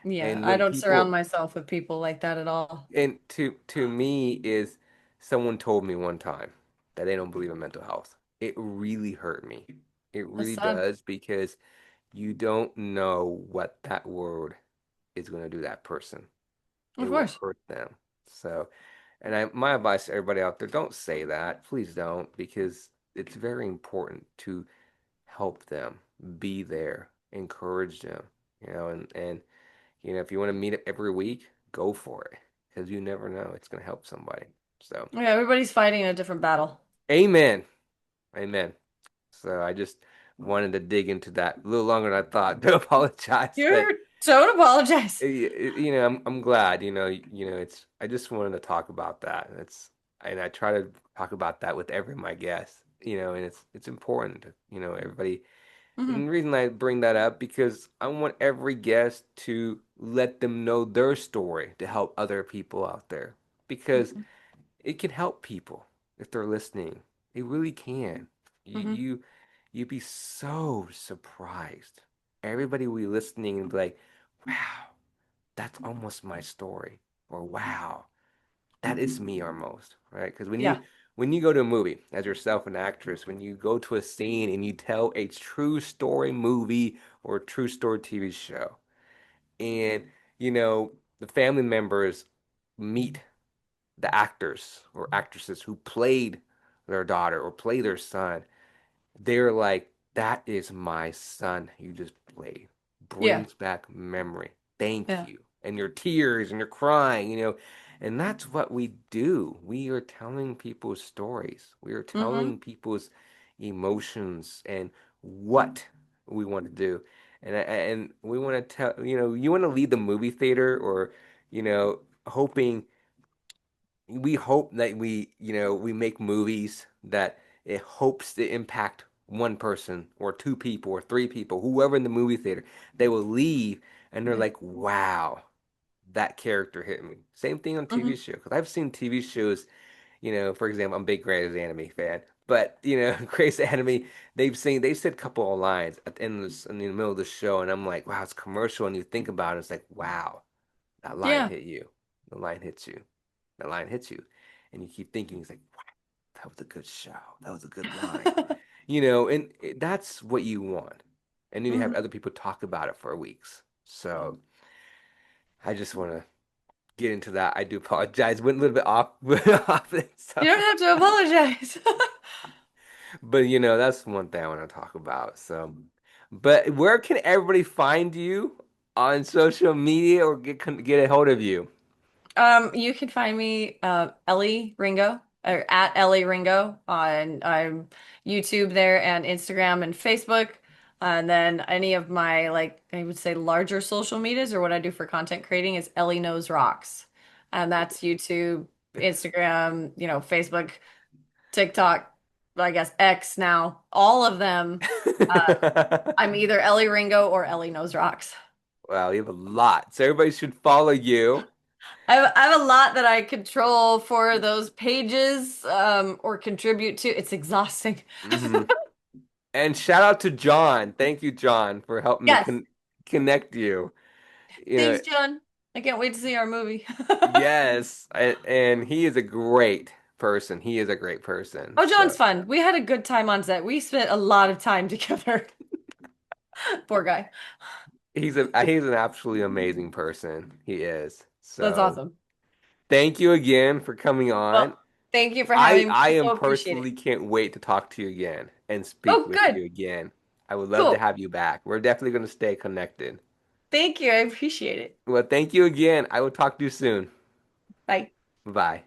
Yeah, And I when don't surround people myself with people like that at all. and to me is someone told me one time that they don't believe in mental health. It really hurt me. It That's really sad. does because you don't know what that word is going to do to that person. Of It will course. hurt them. So, and my advice to everybody out there, don't say that. Please don't, because it's very important to help them, be there, encourage them, and if you want to meet up every week, go for it, because you never know, it's going to help somebody. So, Yeah, everybody's fighting a different battle. amen. Amen. So I just wanted to dig into that a little longer than I thought. To apologize, but You're don't apologize. I'm glad, it's I just wanted to talk about that. and I try to talk about that with every my guest, and it's important, everybody. Hmm. And the reason I bring that up because I want every guest to let them know their story to help other people out there because Hmm. it can help people if they're listening. It really can. You Hmm. you you'd be so surprised. Everybody will be listening and be like, "Wow, that's almost my story," or "Wow, that is me almost," right? Because Yeah. when you go to a movie as yourself an actress, when you go to a scene and you tell a true story movie or a true story TV show, and the family members meet the actors or actresses who played their daughter or play their son, they're like, that is my son you just played. Yeah. Brings back memory. Thank Yeah. you. And your tears and you're crying, And that's what we do. We are telling people's stories. We are Hmm. telling people's emotions and what we want to do. And we want to tell, you want to leave the movie theater or, hoping we hope that we make movies that it hopes to impact one person or two people or three people, whoever in the movie theater. They will leave and they're like, wow, that character hit me. Same thing on TV Hmm. show. Because I've seen TV shows, for example, I'm a big Grey's Anatomy fan. But Grey's Anatomy, they said a couple of lines at the end of in the middle of the show, and I'm like, wow, it's commercial, and you think about it, it's like, wow, that line Yeah. hit you. The line hits you. That line hits you. And you keep thinking, it's like, wow, that was a good show. That was a good line. And that's what you want. And then you have Hmm. other people talk about it for weeks. So I just want to get into that. I do apologize. Went a little bit off, off it, You so. don't have to apologize. But that's one thing I want to talk about. So, but where can everybody find you on social media or get a hold of you? You can find me Elley Ringo or at Elley Ringo on YouTube there and Instagram and Facebook. And then any of my like I would say larger social medias or what I do for content creating is Elley Knows Rocks. And that's YouTube, Instagram, Facebook, TikTok, I guess X now. All of them. I'm either Elley Ringo or Elley Knows Rocks. Wow, you have a lot. So everybody should follow you. I have a lot that I control for those pages or contribute to. It's exhausting. Hmm. And shout out to John. Thank you, John, for helping me Yes. connect you. You know, Thanks, John. I can't wait to see our movie. yes, and he is a great person. He is a great person. Oh, So John's fun. We had a good time on set. We spent a lot of time together. Poor guy. he's an absolutely amazing person. He is. That's So awesome. thank you again for coming Well, on. thank you for I having me. I I am so appreciate it. personally can't wait to talk to you again and speak Oh, with good. you again. I would love to Cool. have you back. We're definitely going to stay connected. Thank you. I appreciate it. Well, thank you again. I will talk to you soon. Bye. Bye.